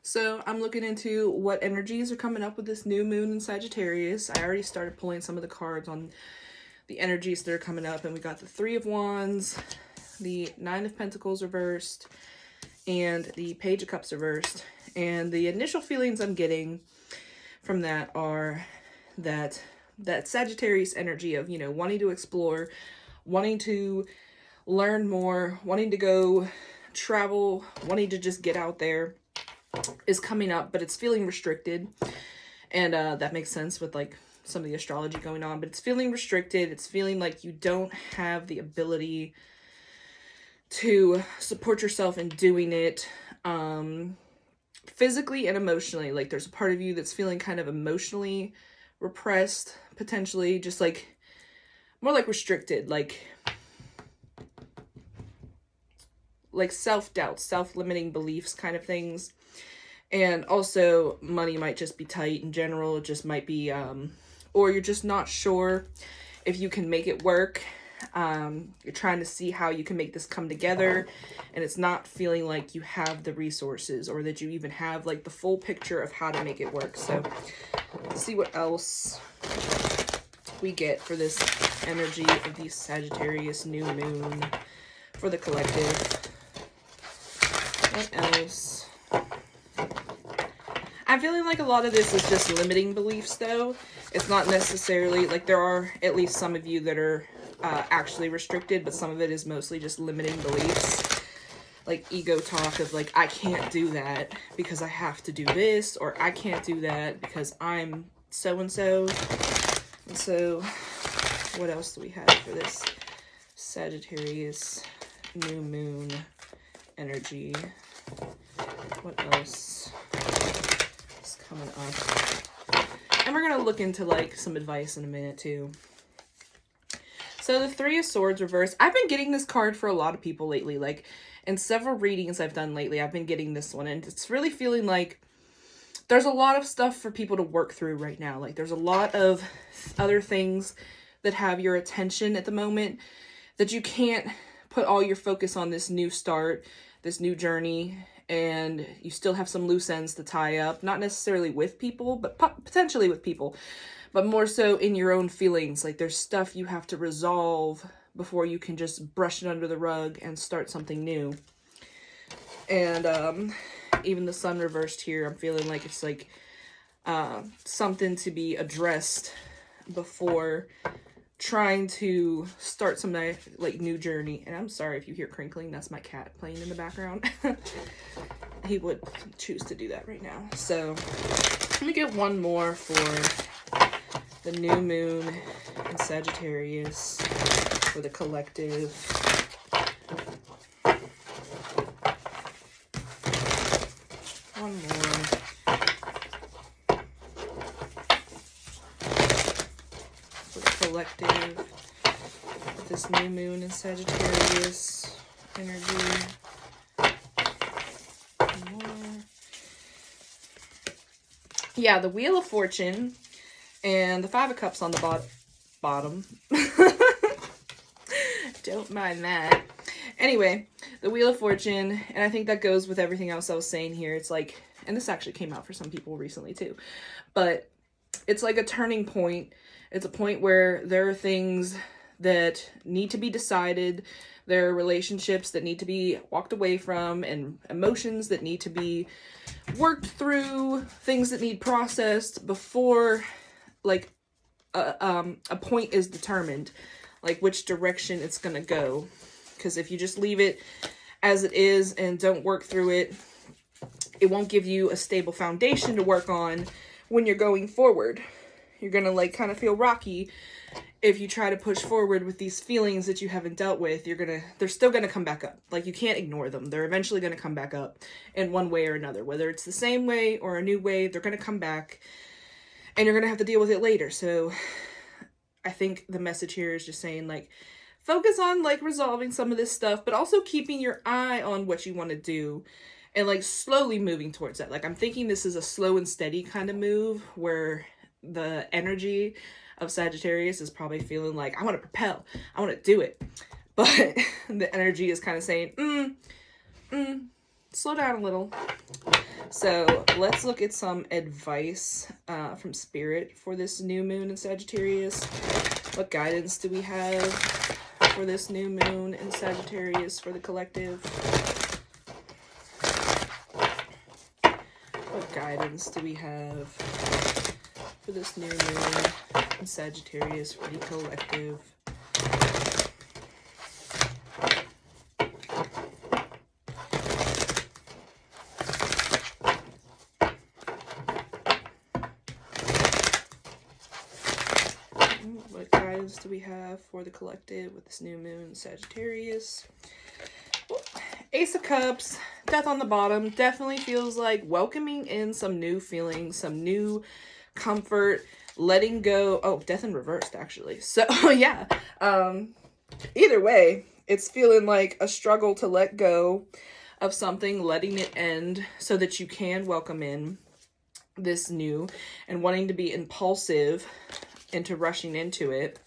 So I'm looking into what energies are coming up with this new moon in Sagittarius. I already started pulling some of the cards on the energies that are coming up, and we got the Three of Wands, the Nine of Pentacles reversed, and the Page of Cups reversed. And the initial feelings I'm getting from that are that Sagittarius energy of, wanting to explore, wanting to learn more, wanting to go travel, wanting to just get out there is coming up, but it's feeling restricted. And that makes sense with like some of the astrology going on, but it's feeling restricted. It's feeling like you don't have the ability to support yourself in doing it physically and emotionally. Like there's a part of you that's feeling kind of emotionally repressed, potentially just like more like restricted, like self-doubt, self-limiting beliefs kind of things. And also money might just be tight in general. It just might be, or you're just not sure if you can make it work. You're trying to see how you can make this come together, and it's not feeling like you have the resources or that you even have like the full picture of how to make it work. So let's see what else we get for this energy of the Sagittarius new moon for the collective. What else? I'm feeling like a lot of this is just limiting beliefs, though. It's not necessarily, like, there are at least some of you that are actually restricted, but some of it is mostly just limiting beliefs. Like, ego talk of, like, I can't do that because I have to do this, or I can't do that because I'm so-and-so. And so, what else do we have for this Sagittarius new moon energy? What else is coming up? And we're gonna look into like some advice in a minute too. So the Three of Swords reversed. I've been getting this card for a lot of people lately. Like in several readings I've done lately, I've been getting this one, and it's really feeling like there's a lot of stuff for people to work through right now. Like there's a lot of other things that have your attention at the moment that you can't put all your focus on this new start, this new journey, and you still have some loose ends to tie up, not necessarily with people, but potentially with people, but more so in your own feelings. Like there's stuff you have to resolve before you can just brush it under the rug and start something new. And even the Sun reversed here, I'm feeling like it's like something to be addressed before trying to start some like new journey. And I'm sorry if you hear crinkling, that's my cat playing in the background. He would choose to do that right now. So let me get one more for the new moon in Sagittarius for the collective. One more. For the collective with this new moon in Sagittarius energy. Yeah, the Wheel of Fortune and the Five of Cups on the bottom. Don't mind that. Anyway, the Wheel of Fortune, and I think that goes with everything else I was saying here. It's like, and this actually came out for some people recently too, but it's like a turning point. It's a point where there are things that need to be decided. There are relationships that need to be walked away from, and emotions that need to be worked through, things that need processed before like a point is determined, like which direction it's gonna go. Because if you just leave it as it is and don't work through it, it won't give you a stable foundation to work on when you're going forward. You're gonna like kind of feel rocky if you try to push forward with these feelings that you haven't dealt with. They're still gonna come back up. Like you can't ignore them. They're eventually gonna come back up in one way or another. Whether it's the same way or a new way, they're gonna come back and you're gonna have to deal with it later. So I think the message here is just saying like, focus on like resolving some of this stuff, but also keeping your eye on what you want to do and like slowly moving towards that. Like I'm thinking this is a slow and steady kind of move where the energy of Sagittarius is probably feeling like, I want to propel, I want to do it. But the energy is kind of saying, slow down a little. So let's look at some advice from Spirit for this new moon in Sagittarius. What guidance do we have for this new moon in Sagittarius for the collective? What guidance do we have for this new moon in Sagittarius for the collective? What guidance do we have for the collective with this new moon in Sagittarius? Ace of Cups, Death on the bottom, definitely feels like welcoming in some new feelings, some new comfort, letting go. Oh, Death in reversed, actually. So, yeah. Either way, it's feeling like a struggle to let go of something, letting it end so that you can welcome in this new, and wanting to be impulsive into rushing into it.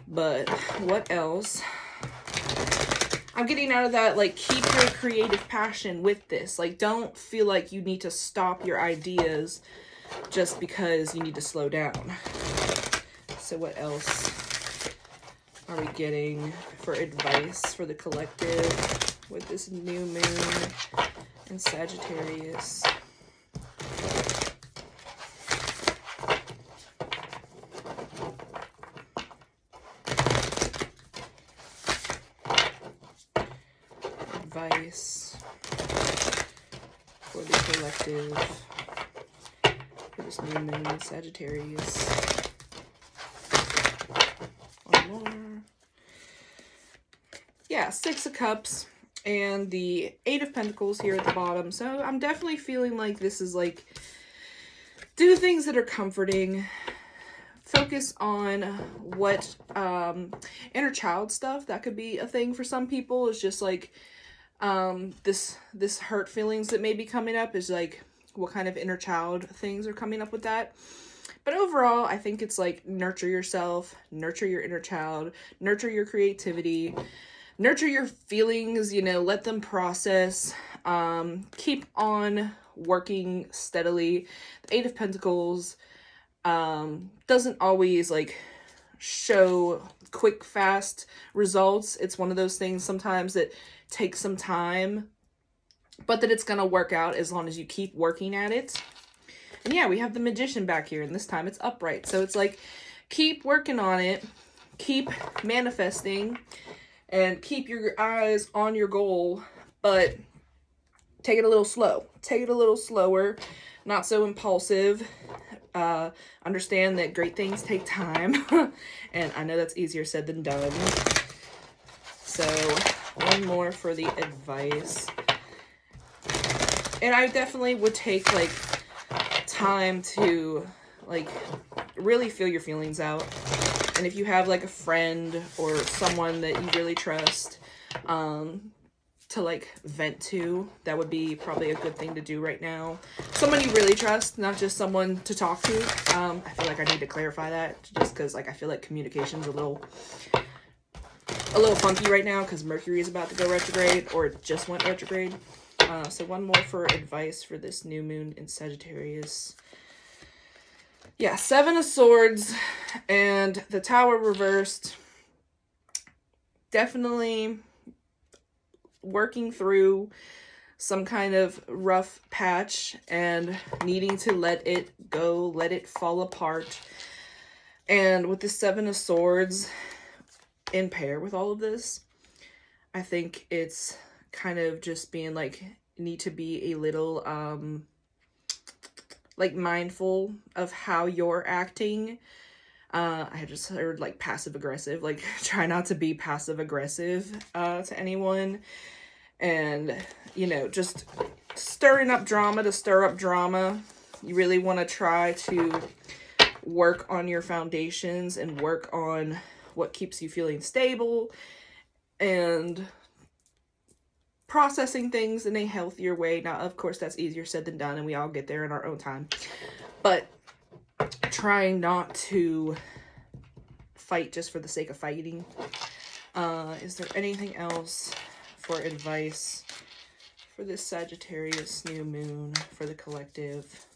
But what else? I'm getting out of that, like, keep your creative passion with this. Like, don't feel like you need to stop your ideas just because you need to slow down. So what else are we getting for advice for the collective with this new moon in Sagittarius? Advice for the collective for this new moon in Sagittarius. One more. Yeah, Six of Cups and the Eight of Pentacles here at the bottom. So I'm definitely feeling like this is like, do things that are comforting. Focus on what inner child stuff. That could be a thing for some people. It's just like this hurt feelings that may be coming up is like what kind of inner child things are coming up with that. But overall, I think it's like nurture yourself, nurture your inner child, nurture your creativity, nurture your feelings, you know, let them process, keep on working steadily. The Eight of Pentacles doesn't always like show quick, fast results. It's one of those things sometimes that takes some time, but that it's gonna work out as long as you keep working at it. And yeah, we have the Magician back here, and this time it's upright. So it's like, keep working on it, keep manifesting, and keep your eyes on your goal, but take it a little slow. Take it a little slower, not so impulsive. Understand that great things take time. And I know that's easier said than done. So one more for the advice. And I definitely would take like time to like really feel your feelings out. And if you have like a friend or someone that you really trust, to like vent to, that would be probably a good thing to do right now. Someone you really trust, not just someone to talk to. I feel like I need to clarify that just because like I feel like communication's a little funky right now because Mercury is about to go retrograde, or it just went retrograde. So one more for advice for this new moon in Sagittarius. Yeah, Seven of Swords and the Tower reversed. Definitely working through some kind of rough patch and needing to let it go, let it fall apart. And with the Seven of Swords in pair with all of this, I think it's kind of just being like, need to be a little like mindful of how you're acting. I just heard like passive aggressive, like try not to be passive aggressive to anyone. And, you know, just stirring up drama to stir up drama. You really want to try to work on your foundations and work on what keeps you feeling stable and processing things in a healthier way. Now, of course, that's easier said than done, and we all get there in our own time. But trying not to fight just for the sake of fighting. Is there anything else for advice for this Sagittarius new moon for the collective.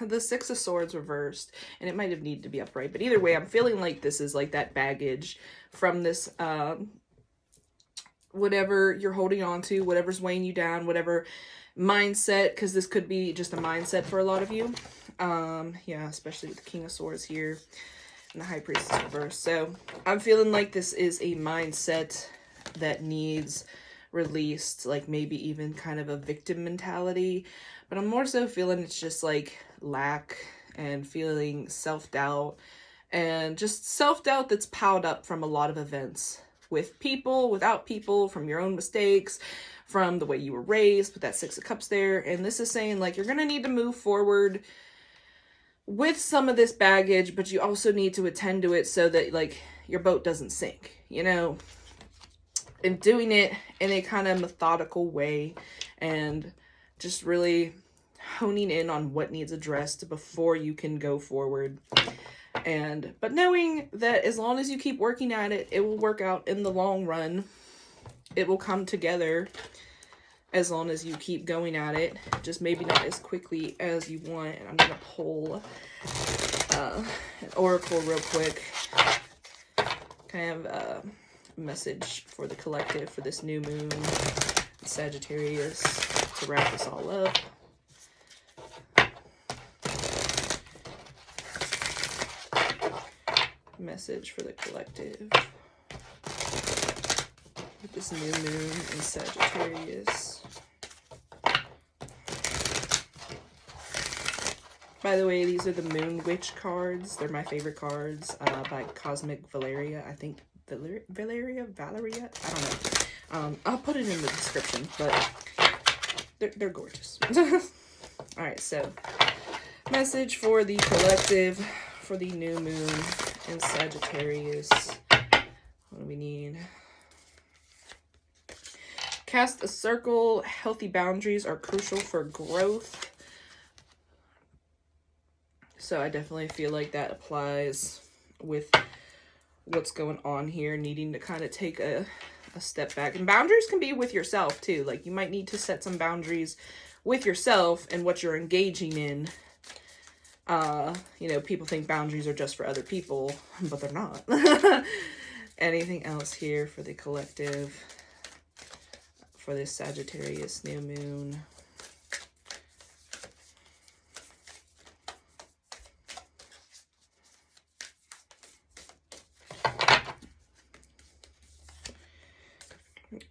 The Six of Swords reversed, and it might have needed to be upright, but either way, I'm feeling like this is like that baggage from this whatever you're holding on to, whatever's weighing you down, whatever mindset, because this could be just a mindset for a lot of you. Yeah, especially with the King of Swords here and the High Priestess reversed. So I'm feeling like this is a mindset that needs released, like maybe even kind of a victim mentality, but I'm more so feeling it's just like lack and feeling self-doubt, and just self-doubt that's piled up from a lot of events, with people, without people, from your own mistakes, from the way you were raised with that Six of Cups there. And this is saying like you're gonna need to move forward with some of this baggage, but you also need to attend to it so that like your boat doesn't sink, you know, and doing it in a kind of methodical way, and just really honing in on what needs addressed before you can go forward. But knowing that as long as you keep working at it, it will work out in the long run. It will come together as long as you keep going at it, just maybe not as quickly as you want. And I'm gonna pull an oracle real quick, kind of message for the collective for this new moon, Sagittarius, to wrap this all up. Message for the collective with this new moon in Sagittarius. By the way, these are the Moon Witch cards. They're my favorite cards by Cosmic Valeria. I think Valeria? I don't know. I'll put it in the description, but they're gorgeous. All right, so message for the collective for the new moon in Sagittarius. What do we need? Cast a circle. Healthy boundaries are crucial for growth. So I definitely feel like that applies with what's going on here, needing to kind of take a step back. And boundaries can be with yourself too. Like you might need to set some boundaries with yourself and what you're engaging in. You know, people think boundaries are just for other people, but they're not. Anything else here for the collective for this Sagittarius new moon?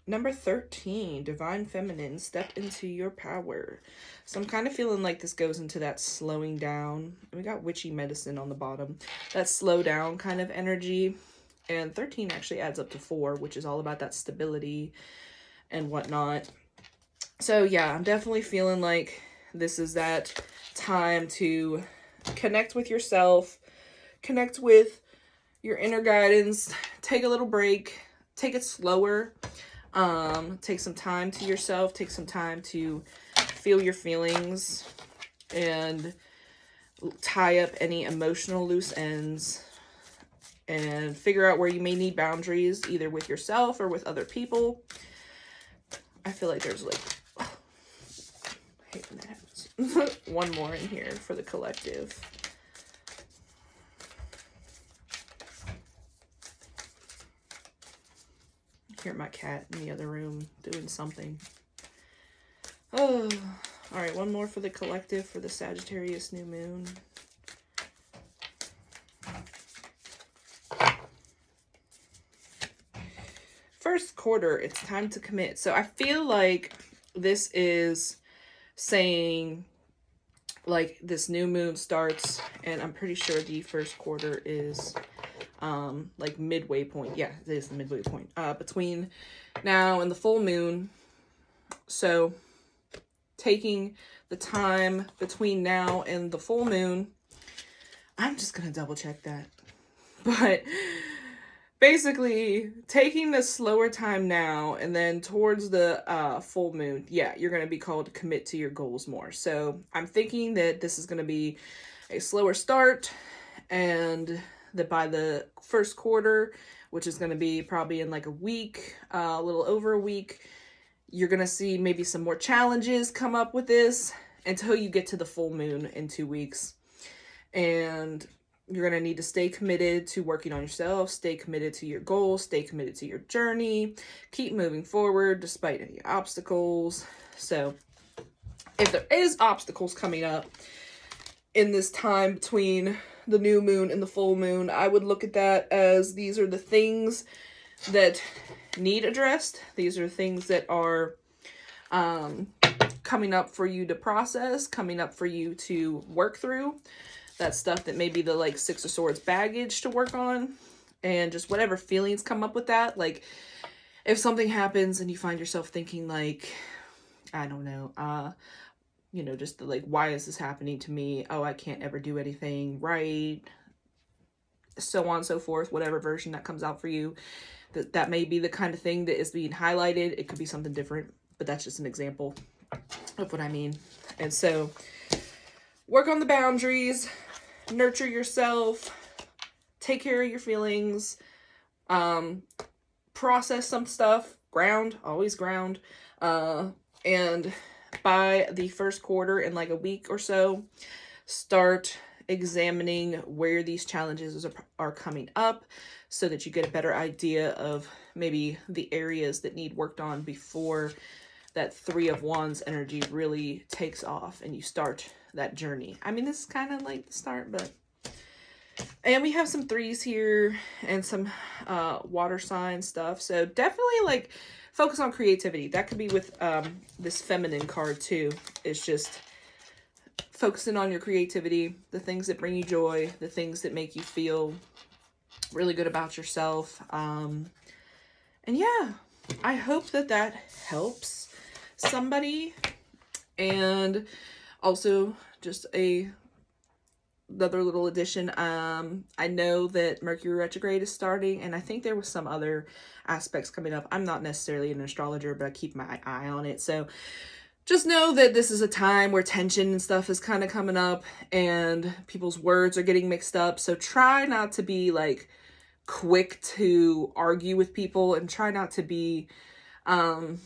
Number 13, Divine Feminine, step into your power. So I'm kind of feeling like this goes into that slowing down. We got Witchy Medicine on the bottom. That slow down kind of energy. And 13 actually adds up to 4, which is all about that stability and whatnot. So yeah, I'm definitely feeling like this is that time to connect with yourself, connect with your inner guidance, take a little break, take it slower. Take some time to yourself, take some time to feel your feelings and tie up any emotional loose ends and figure out where you may need boundaries, either with yourself or with other people. I feel like there's like, I hate when that happens. One more in here for the collective. Hear my cat in the other room doing something. Oh, all right. One more for the collective for the Sagittarius new moon. First quarter, it's time to commit. So I feel like this is saying like this new moon starts, and I'm pretty sure the first quarter is like midway point. Yeah, it is the midway point between now and the full moon. So taking the time between now and the full moon, I'm just gonna double check that, but basically taking the slower time now, and then towards the full moon, yeah, you're going to be called to commit to your goals more. So I'm thinking that this is going to be a slower start, and that by the first quarter, which is going to be probably in like a week, a little over a week, you're going to see maybe some more challenges come up with this until you get to the full moon in 2 weeks. And you're going to need to stay committed to working on yourself, stay committed to your goals, stay committed to your journey, keep moving forward despite any obstacles. So if there is obstacles coming up in this time between the new moon and the full moon, I would look at that as these are the things that need addressed. These are things that are coming up for you to process, coming up for you to work through. That stuff that may be the like Six of Swords baggage to work on, and just whatever feelings come up with that. Like if something happens and you find yourself thinking like, I don't know, you know, just the, like, why is this happening to me? Oh, I can't ever do anything right. So on and so forth, whatever version that comes out for you, that may be the kind of thing that is being highlighted. It could be something different, but that's just an example of what I mean. And so work on the boundaries, nurture yourself, take care of your feelings, process some stuff, ground, always ground, and by the first quarter, in like a week or so, start examining where these challenges are coming up so that you get a better idea of maybe the areas that need worked on before that Three of Wands energy really takes off and you start that journey. I mean, this is kind of like the start, but... And we have some threes here and some water sign stuff. So definitely like focus on creativity. That could be with this feminine card too. It's just focusing on your creativity, the things that bring you joy, the things that make you feel really good about yourself. And yeah, I hope that that helps somebody. And also just another little addition. I know that Mercury retrograde is starting, and I think there was some other aspects coming up. I'm not necessarily an astrologer, but I keep my eye on it. So just know that this is a time where tension and stuff is kind of coming up and people's words are getting mixed up. So try not to be like quick to argue with people, and try not to be, I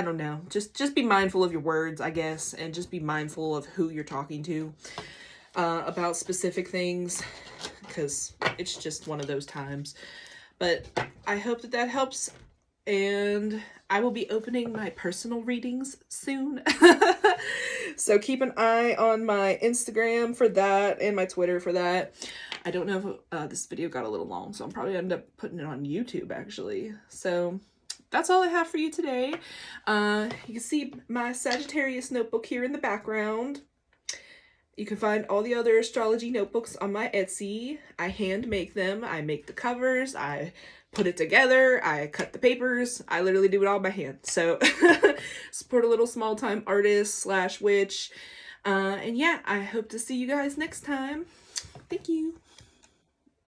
don't know, just be mindful of your words, I guess, and just be mindful of who you're talking to about specific things, because it's just one of those times. But I hope that that helps, and I will be opening my personal readings soon. So keep an eye on my Instagram for that and my Twitter for that. I don't know if this video got a little long, so I'm probably end up putting it on YouTube actually. So that's all I have for you today. You can see my Sagittarius notebook here in the background. You can find all the other astrology notebooks on my Etsy. I hand make them. I make the covers. I put it together. I cut the papers. I literally do it all by hand. So support a little small time artist / witch. And yeah, I hope to see you guys next time. Thank you.